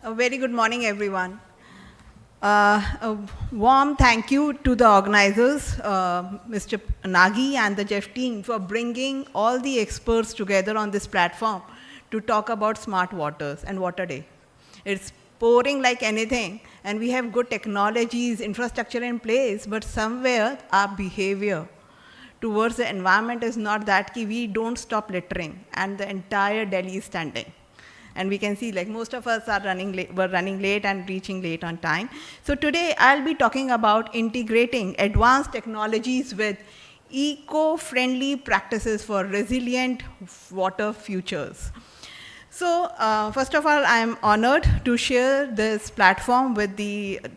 A very good morning, everyone. A warm thank you to the organizers, Mr. Nagi and the GEEF team, for bringing all the experts together on this platform to talk about smart waters and Water Day. It's pouring like anything, and we have good technologies, infrastructure in place, but somewhere our behavior towards the environment is not that key. We don't stop littering, and the entire Delhi is standing. And we can see like most of us are were running late and reaching late on time. So today I'll be talking about integrating advanced technologies with eco-friendly practices for resilient water futures. So first of all, I'm honored to share this platform with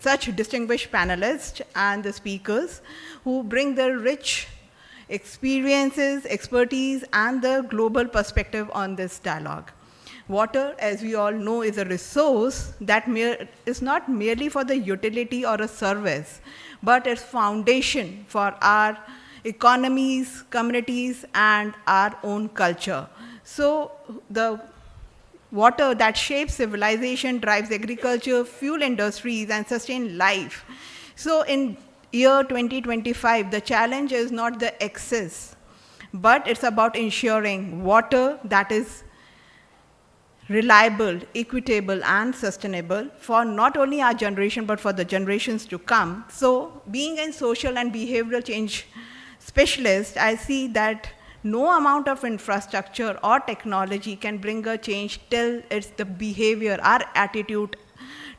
such distinguished panelists and the speakers who bring their rich experiences, expertise, and the global perspective on this dialogue. Water, as we all know, is a resource that is not merely for the utility or a service, but it's foundation for our economies, communities, and our own culture. So the water that shapes civilization, drives agriculture, fuel industries, and sustain life. So in year 2025, the challenge is not the excess, but it's about ensuring water that is reliable, equitable, and sustainable for not only our generation, but for the generations to come. So being a social and behavioral change specialist, I see that no amount of infrastructure or technology can bring a change till it's the behavior, our attitude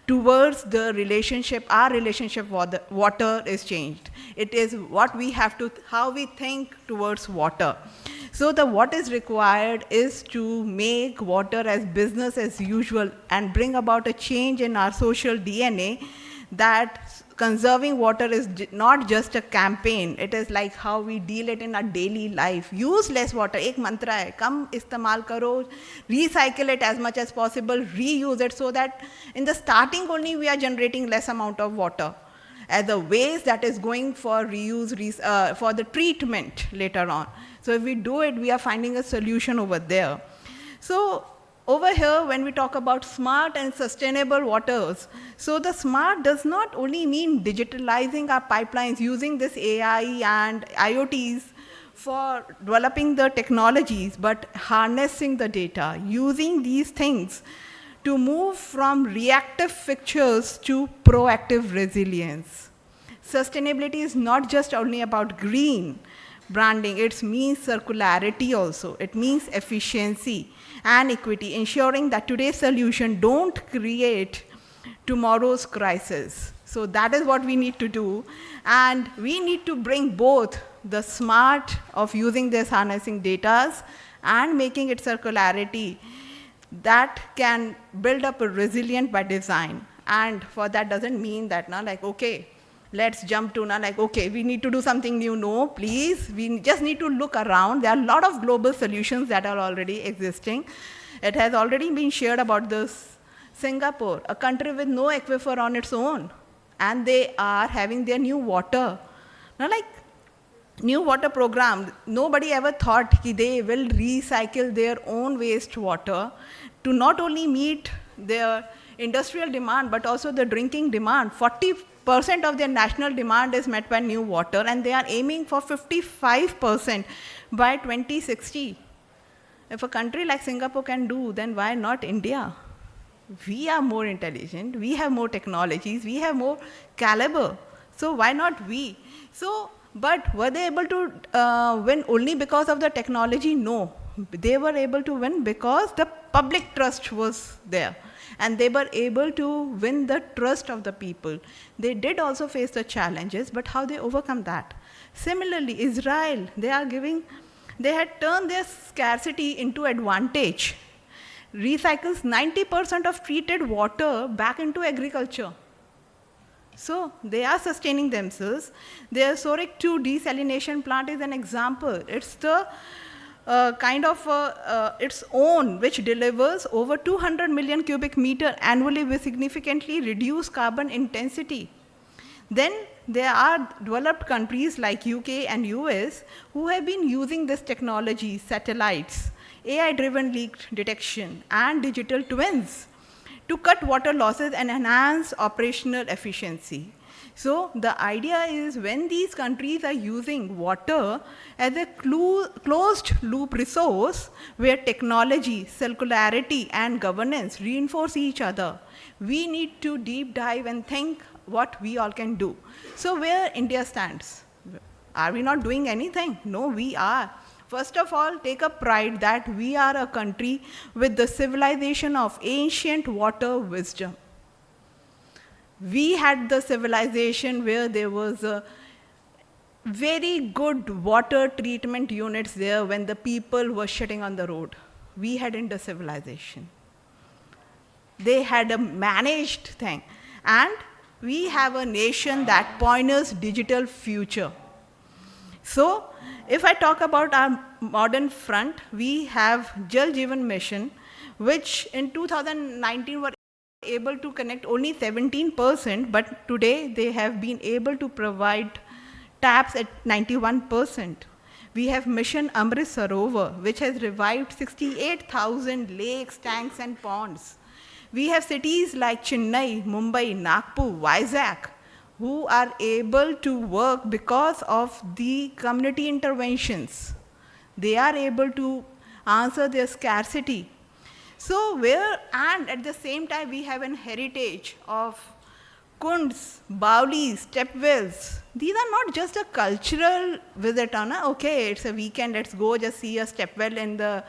towards the relationship, our relationship with the water is changed. It is what we have to, how we think towards water. So what is required is to make water as business as usual and bring about a change in our social DNA that conserving water is not just a campaign, it is like how we deal it in our daily life. Use less water, ek mantra hai, kam istemal karo, recycle it as much as possible, reuse it so that in the starting only we are generating less amount of water as a waste that is going for reuse, for the treatment later on. So if we do it, we are finding a solution over there. So over here, when we talk about smart and sustainable waters, so the smart does not only mean digitalizing our pipelines, using this AI and IoTs for developing the technologies, but harnessing the data, using these things to move from reactive fixtures to proactive resilience. Sustainability is not just only about green branding, it means circularity also. It means efficiency and equity, ensuring that today's solution don't create tomorrow's crisis. So that is what we need to do. And we need to bring both the smart of using this harnessing data and making it circularity that can build up a resilient by design. And for that doesn't mean that, like, okay, let's jump to like, okay, we need to do something new. No, please, we just need to look around. There are a lot of global solutions that are already existing. It has already been shared about this Singapore, a country with no aquifer on its own, and they are having their new water. Now, like, new water program, nobody ever thought that they will recycle their own wastewater to not only meet their industrial demand, but also the drinking demand. 40% of their national demand is met by new water, and they are aiming for 55% by 2060. If a country like Singapore can do, then why not India? We are more intelligent, we have more technologies, we have more caliber. So why not we? So, but were they able to win only because of the technology? No. They were able to win because the public trust was there. And they were able to win the trust of the people. They did also face the challenges, but how they overcome that. Similarly, Israel, they had turned their scarcity into advantage. Recycles 90% of treated water back into agriculture. So they are sustaining themselves. Their Soric 2 desalination plant is an example. It's the kind of its own, which delivers over 200 million cubic meter annually with significantly reduced carbon intensity. Then there are developed countries like UK and US who have been using this technology, satellites, AI-driven leak detection, and digital twins to cut water losses and enhance operational efficiency. So the idea is when these countries are using water as a closed loop resource where technology, circularity and governance reinforce each other, we need to deep dive and think what we all can do. So where India stands? Are we not doing anything? No, we are. First of all, take a pride that we are a country with the civilization of ancient water wisdom. We had the civilization where there was a very good water treatment units there when the people were shitting on the road. We had in the civilization. They had a managed thing. And we have a nation that pioneers digital future. So, if I talk about our modern front, we have Jal Jeevan Mission, which in 2019 were able to connect only 17%, but today they have been able to provide taps at 91%. We have Mission Amrit Sarovar, which has revived 68,000 lakes, tanks and ponds. We have cities like Chennai, Mumbai, Nagpur, Vizag, who are able to work because of the community interventions. They are able to answer their scarcity. So and at the same time, we have an heritage of kunds, baulis, step wells. These are not just a cultural visit on okay, it's a weekend, let's go just see a step well in the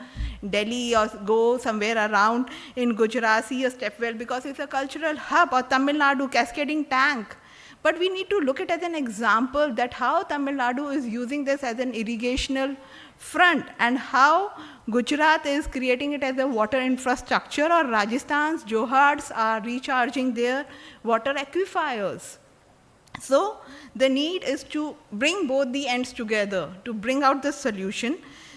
Delhi or go somewhere around in Gujarat, see a step well because it's a cultural hub, or Tamil Nadu cascading tank. But we need to look at it as an example that how Tamil Nadu is using this as an irrigational front and how Gujarat is creating it as a water infrastructure, or Rajasthan's Johars are recharging their water aquifers. So the need is to bring both the ends together to bring out the solution.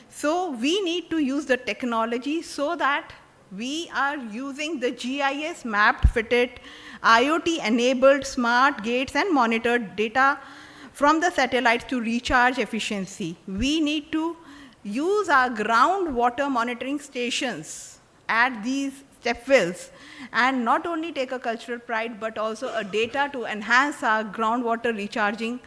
So we need to use the technology so that we are using the GIS mapped, fitted, IoT-enabled smart gates and monitored data from the satellites to recharge efficiency. We need to use our groundwater monitoring stations at these step wells and not only take a cultural pride but also a data to enhance our groundwater recharging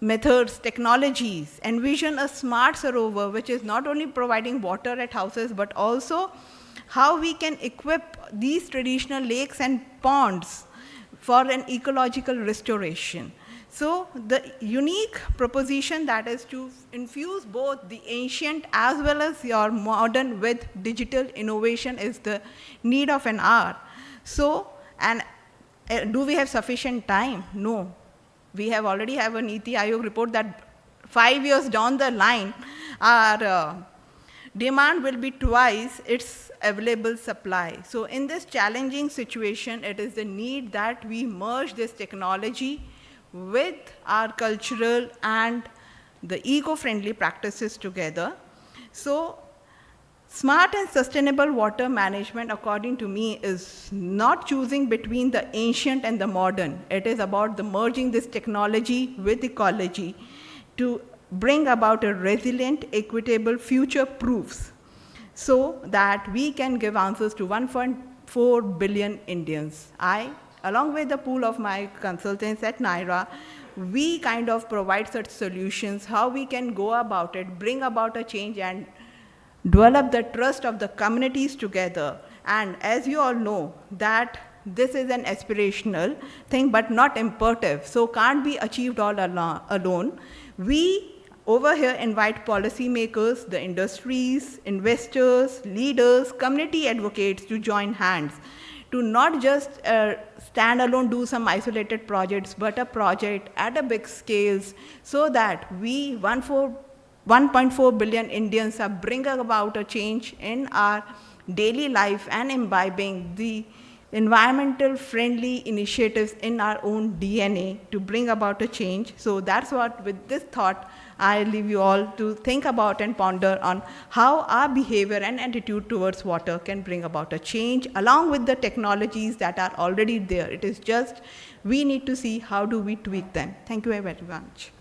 methods, technologies. Envision a smart Sarovar which is not only providing water at houses but also how we can equip these traditional lakes and ponds for an ecological restoration. So the unique proposition that is to infuse both the ancient as well as your modern with digital innovation is the need of an hour. So, and do we have sufficient time? No. We have already have a Niti Aayog report that 5 years down the line, our demand will be twice its available supply. So in this challenging situation, it is the need that we merge this technology with our cultural and the eco-friendly practices together. So smart and sustainable water management, according to me, is not choosing between the ancient and the modern. It is about the merging this technology with ecology to bring about a resilient, equitable future proofs so that we can give answers to 1.4 billion Indians. Along with the pool of my consultants at NEIRA, we kind of provide such solutions, how we can go about it, bring about a change and develop the trust of the communities together. And as you all know, that this is an aspirational thing, but not imperative, so can't be achieved all alone. We over here invite policymakers, the industries, investors, leaders, community advocates to join hands, to not just stand alone, do some isolated projects, but a project at a big scales so that we 1.4 billion Indians are bringing about a change in our daily life and imbibing the environmental friendly initiatives in our own DNA to bring about a change. So that's what, with this thought, I leave you all to think about and ponder on how our behavior and attitude towards water can bring about a change along with the technologies that are already there. It is just, we need to see how do we tweak them. Thank you very much.